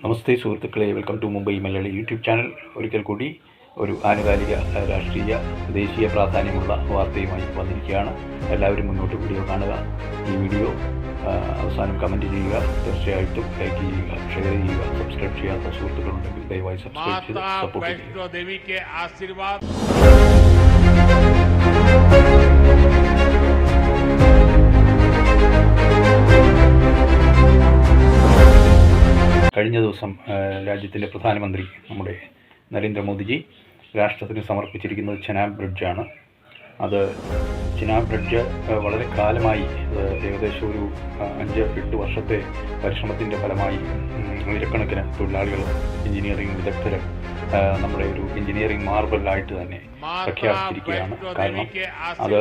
നമസ്തേ സുഹൃത്തുക്കളെ, welcome to Mumbai Malayali YouTube channel. ഒരിക്കൽ കൂടി ഒരു ആനുകാലിക രാഷ്ട്രീയ ദേശീയ പ്രാധാന്യമുള്ള വാർത്തയുമായി വന്നിരിക്കുകയാണ്. എല്ലാവരും മുന്നോട്ട് വീഡിയോ കാണുക. ഈ വീഡിയോ അവസാനം കമൻറ്റ് ചെയ്യുക, തീർച്ചയായിട്ടും ലൈക്ക് ചെയ്യുക, ഷെയർ ചെയ്യുക. സബ്സ്ക്രൈബ് ചെയ്യാത്ത സുഹൃത്തുക്കളുണ്ടെങ്കിൽ ദയവായി സബ്സ്ക്രൈബ് ചെയ്ത് സപ്പോർട്ട് ചെയ്യുക. കഴിഞ്ഞ ദിവസം രാജ്യത്തിൻ്റെ പ്രധാനമന്ത്രി നമ്മുടെ നരേന്ദ്രമോദിജി രാഷ്ട്രത്തിന് സമർപ്പിച്ചിരിക്കുന്നത് ചെനാബ് ബ്രിഡ്ജാണ്. അത് ചെനാബ് ബ്രിഡ്ജ് വളരെ കാലമായി, ഏകദേശം ഒരു 5-8 വർഷത്തെ പരിശ്രമത്തിൻ്റെ ഫലമായി ആയിരക്കണക്കിന് തൊഴിലാളികൾ, എഞ്ചിനീയറിംഗ് വിദഗ്ധർ നമ്മുടെ ഒരു എഞ്ചിനീയറിംഗ് മാർബലായിട്ട് തന്നെ പ്രഖ്യാപിച്ചിരിക്കുകയാണ്. കാരണം അത്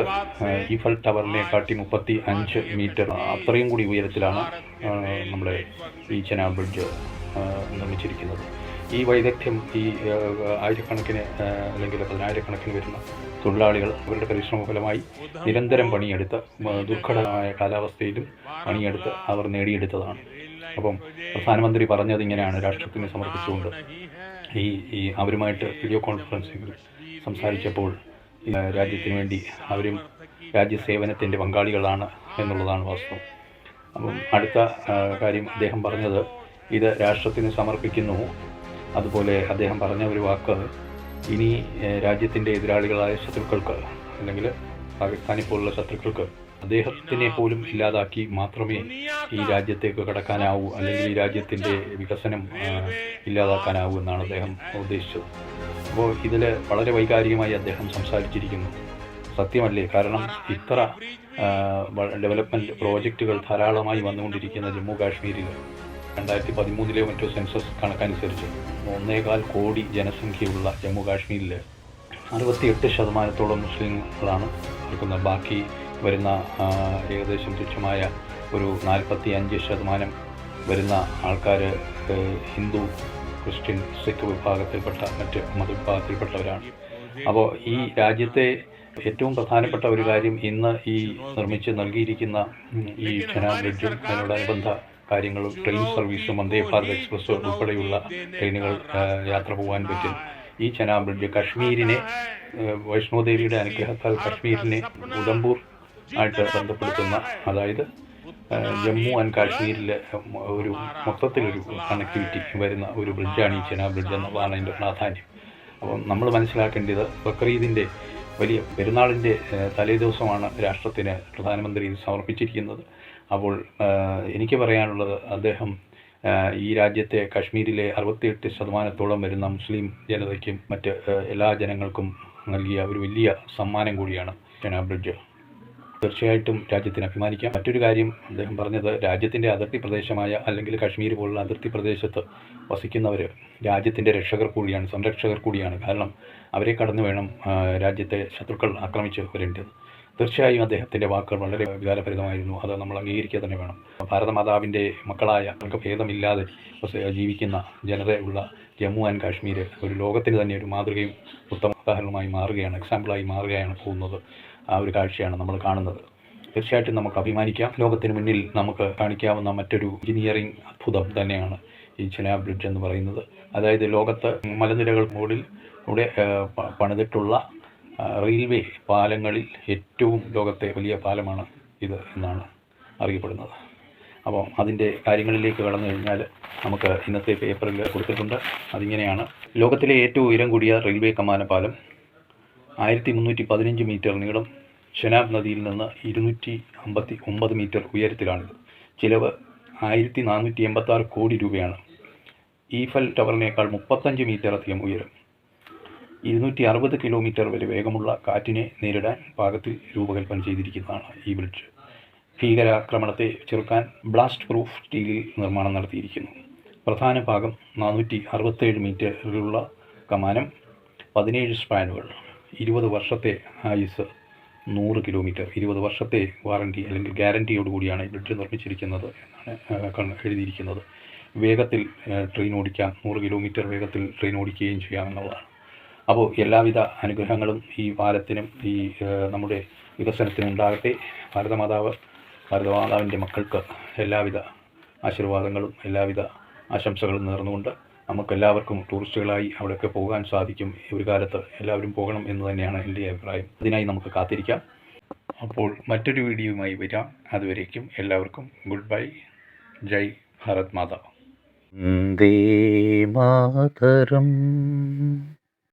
ഈഫൽ ടവറിനെക്കാട്ടി 35 മീറ്റർ അത്രയും കൂടി ഉയരത്തിലാണ് നമ്മുടെ ഈ ചെനാബ് ബ്രിഡ്ജ് നിർമ്മിച്ചിരിക്കുന്നത്. ഈ വൈദഗ്ധ്യം, ഈ ആയിരക്കണക്കിന് അല്ലെങ്കിൽ 10,000കണക്കിന് വരുന്ന തൊഴിലാളികൾ അവരുടെ പരിശ്രമ ഫലമായി നിരന്തരം പണിയെടുത്ത്, ദുർഘടമായ കാലാവസ്ഥയിലും പണിയെടുത്ത് അവർ നേടിയെടുത്തതാണ്. അപ്പം പ്രധാനമന്ത്രി പറഞ്ഞത് ഇങ്ങനെയാണ്, രാഷ്ട്രത്തിന് സമർപ്പിച്ചുകൊണ്ട് ഈ അവരുമായിട്ട് വീഡിയോ കോൺഫറൻസിൽ സംസാരിച്ചപ്പോൾ രാജ്യത്തിന് വേണ്ടി അവരും രാജ്യസേവനത്തിൻ്റെ പങ്കാളികളാണ് എന്നുള്ളതാണ് വാസ്തവം. അപ്പം അടുത്ത കാര്യം അദ്ദേഹം പറഞ്ഞത്, ഇത് രാഷ്ട്രത്തിന് സമർപ്പിക്കുന്നു. അതുപോലെ അദ്ദേഹം പറഞ്ഞ ഒരു വാക്ക്, ഇനി രാജ്യത്തിൻ്റെ എതിരാളികളായ ശത്രുക്കൾക്ക്, അല്ലെങ്കിൽ പാകിസ്ഥാനെ പോലുള്ള ശത്രുക്കൾക്ക് അദ്ദേഹത്തിനെ പോലും ഇല്ലാതാക്കി മാത്രമേ ഈ രാജ്യത്തേക്ക് കടക്കാനാവൂ, അല്ലെങ്കിൽ ഈ രാജ്യത്തിൻ്റെ വികസനം ഇല്ലാതാക്കാനാവൂ എന്നാണ് അദ്ദേഹം ഉദ്ദേശിച്ചത്. അപ്പോൾ ഇതിൽ വളരെ വൈകാരികമായി അദ്ദേഹം സംസാരിച്ചിരിക്കുന്നു. സത്യമല്ലേ? കാരണം ഇത്ര ഡെവലപ്മെൻറ്റ് പ്രോജക്റ്റുകൾ ധാരാളമായി വന്നുകൊണ്ടിരിക്കുന്ന ജമ്മു കാശ്മീരിൽ 2013 മറ്റോ സെൻസസ് കണക്കനുസരിച്ച് 1.25 കോടി ജനസംഖ്യയുള്ള ജമ്മു കാശ്മീരിൽ 68% മുസ്ലിങ്ങളാണ് നിൽക്കുന്നത്. ബാക്കി വരുന്ന ഏകദേശം തുച്ഛമായ ഒരു 45% വരുന്ന ആൾക്കാർ ഹിന്ദു, ക്രിസ്ത്യൻ, സിഖ് വിഭാഗത്തിൽപ്പെട്ട മറ്റ് മതവിഭാഗത്തിൽപ്പെട്ടവരാണ്. അപ്പോൾ ഈ രാജ്യത്തെ ഏറ്റവും പ്രധാനപ്പെട്ട ഒരു കാര്യം, ഇന്ന് ഈ നിർമ്മിച്ച് നൽകിയിരിക്കുന്ന ഈ ചെനാബ് ബ്രിഡ്ജും അതിനോടനുബന്ധ കാര്യങ്ങളും, ട്രെയിൻ സർവീസും, വന്ദേ ഭാരത് എക്സ്പ്രസ് ഉൾപ്പെടെയുള്ള ട്രെയിനുകൾ യാത്ര പോകാൻ പറ്റും. ഈ ചെനാബ് ബ്രിഡ്ജ് കാശ്മീരിനെ, വൈഷ്ണോദേവിയുടെ അനുഗ്രഹത്താൽ കാശ്മീരിനെ ഉധംപൂർ ആയിട്ട് ബന്ധപ്പെടുത്തുന്ന, അതായത് ജമ്മു ആൻഡ് കാശ്മീരിൽ ഒരു മൊത്തത്തിലൊരു കണക്ടിവിറ്റി വരുന്ന ഒരു ബ്രിഡ്ജാണ് ഈ ചെനാബ് ബ്രിഡ്ജ് എന്നുള്ളതാണ് അതിൻ്റെ പ്രാധാന്യം. അപ്പം നമ്മൾ മനസ്സിലാക്കേണ്ടത്, ബക്രീദിൻ്റെ വലിയ പെരുന്നാളിൻ്റെ തലേ ദിവസമാണ് രാഷ്ട്രത്തിന് പ്രധാനമന്ത്രി സമർപ്പിച്ചിരിക്കുന്നത്. അപ്പോൾ എനിക്ക് പറയാനുള്ളത്, അദ്ദേഹം ഈ രാജ്യത്തെ കാശ്മീരിലെ 68% വരുന്ന മുസ്ലിം ജനതയ്ക്കും മറ്റ് എല്ലാ ജനങ്ങൾക്കും നൽകിയ ഒരു വലിയ സമ്മാനം കൂടിയാണ് ചെനാബ് ബ്രിഡ്ജ്. തീർച്ചയായിട്ടും രാജ്യത്തിന് അഭിമാനിക്കാം. മറ്റൊരു കാര്യം അദ്ദേഹം പറഞ്ഞത്, രാജ്യത്തിൻ്റെ അതിർത്തി പ്രദേശമായ, അല്ലെങ്കിൽ കാശ്മീർ പോലുള്ള അതിർത്തി പ്രദേശത്ത് വസിക്കുന്നവർ രാജ്യത്തിൻ്റെ രക്ഷകർ കൂടിയാണ്, സംരക്ഷകർ കൂടിയാണ്. കാരണം അവരെ കടന്നു വേണം രാജ്യത്തെ ശത്രുക്കൾ ആക്രമിച്ച് വരേണ്ടത്. തീർച്ചയായും അദ്ദേഹത്തിൻ്റെ വാക്കുകൾ വളരെ വികാരഭരിതമായിരുന്നു. അത് നമ്മൾ അംഗീകരിക്കുക തന്നെ വേണം. ഭാരതമാതാവിൻ്റെ മക്കളായ, അവർക്ക് ഭേദമില്ലാതെ ജീവിക്കുന്ന ജനതയുള്ള ജമ്മു ആൻഡ് കാശ്മീർ ഒരു ലോകത്തിന് തന്നെ ഒരു മാതൃകയും ഉത്തമ ഉദാഹരണമായി മാറുകയാണ്, എക്സാമ്പിളായി മാറുകയാണ് പോകുന്നത്. ആ ഒരു കാഴ്ചയാണ് നമ്മൾ കാണുന്നത്. തീർച്ചയായിട്ടും നമുക്ക് അഭിമാനിക്കാം. ലോകത്തിന് മുന്നിൽ നമുക്ക് കാണിക്കാവുന്ന മറ്റൊരു എഞ്ചിനീയറിംഗ് അത്ഭുതം തന്നെയാണ് ഈ ചെനാബ് ബ്രിഡ്ജ് എന്ന് പറയുന്നത്. അതായത് ലോകത്ത് മലനിരകൾ മുകളിലൂടെ പണിതിട്ടുള്ള റെയിൽവേ പാലങ്ങളിൽ ഏറ്റവും ലോകത്തെ വലിയ പാലമാണ് ഇത് എന്നാണ് അറിയപ്പെടുന്നത്. അപ്പോൾ അതിൻ്റെ കാര്യങ്ങളിലേക്ക് കടന്നു കഴിഞ്ഞാൽ, നമുക്ക് ഇന്നത്തെ പേപ്പറിൽ കൊടുത്തിട്ടുണ്ട്. അതിങ്ങനെയാണ്: ലോകത്തിലെ ഏറ്റവും ഉയരം കൂടിയ റെയിൽവേ കമാന പാലം 1315 മീറ്റർ നീളം, ചെനാബ് നദിയിൽ നിന്ന് 259 മീറ്റർ ഉയരത്തിലാണിത്. ചിലവ് 1486 കോടി രൂപയാണ്. ഈഫൽ ടവറിനേക്കാൾ 35 മീറ്റർ അധികം ഉയരം, 260 കിലോമീറ്റർ വരെ വേഗമുള്ള കാറ്റിനെ നേരിടാൻ പാകത്തിൽ രൂപകൽപ്പന ചെയ്തിരിക്കുന്നതാണ് ഈ ബ്രിഡ്ജ്. ഭീകരാക്രമണത്തെ ചെറുക്കാൻ ബ്ലാസ്റ്റ് പ്രൂഫ് സ്റ്റീലിൽ നിർമ്മാണം നടത്തിയിരിക്കുന്നു. പ്രധാന ഭാഗം 467 മീറ്ററിലുള്ള കമാനം, 17 സ്പാനുകൾ, 20 വർഷത്തെ ആയുസ്, 100 കിലോമീറ്റർ, 20 വർഷത്തെ വാറണ്ടി അല്ലെങ്കിൽ ഗ്യാരണ്ടിയോടുകൂടിയാണ് ഈ ബ്രിഡ്ജ് നിർമ്മിച്ചിരിക്കുന്നത് എന്നാണ് എഴുതിയിരിക്കുന്നത്. വേഗത്തിൽ ട്രെയിൻ ഓടിക്കാം, 100 കിലോമീറ്റർ വേഗത്തിൽ ട്രെയിൻ ഓടിക്കുകയും ചെയ്യാമെന്നുള്ളതാണ്. അപ്പോൾ എല്ലാവിധ അനുഗ്രഹങ്ങളും ഈ പാലത്തിനും ഈ നമ്മുടെ വികസനത്തിനും ഉണ്ടാകട്ടെ. ഭാരതമാതാവിൻ്റെ മക്കൾക്ക് എല്ലാവിധ ആശീർവാദങ്ങളും എല്ലാവിധ ആശംസകളും നേർന്നുകൊണ്ട് നമുക്കെല്ലാവർക്കും ടൂറിസ്റ്റുകളായി അവിടെയൊക്കെ പോകാൻ സാധിക്കും. ഒരു കാലത്ത് എല്ലാവരും പോകണം എന്ന് തന്നെയാണ് എൻ്റെ അഭിപ്രായം. അതിനായി നമുക്ക് കാത്തിരിക്കാം. അപ്പോൾ മറ്റൊരു വീഡിയോയുമായി വരാം. അതുവരേക്കും എല്ലാവർക്കും ഗുഡ് ബൈ. ജയ് ഭാരത് മാതാ. വന്ദേ മാതരം.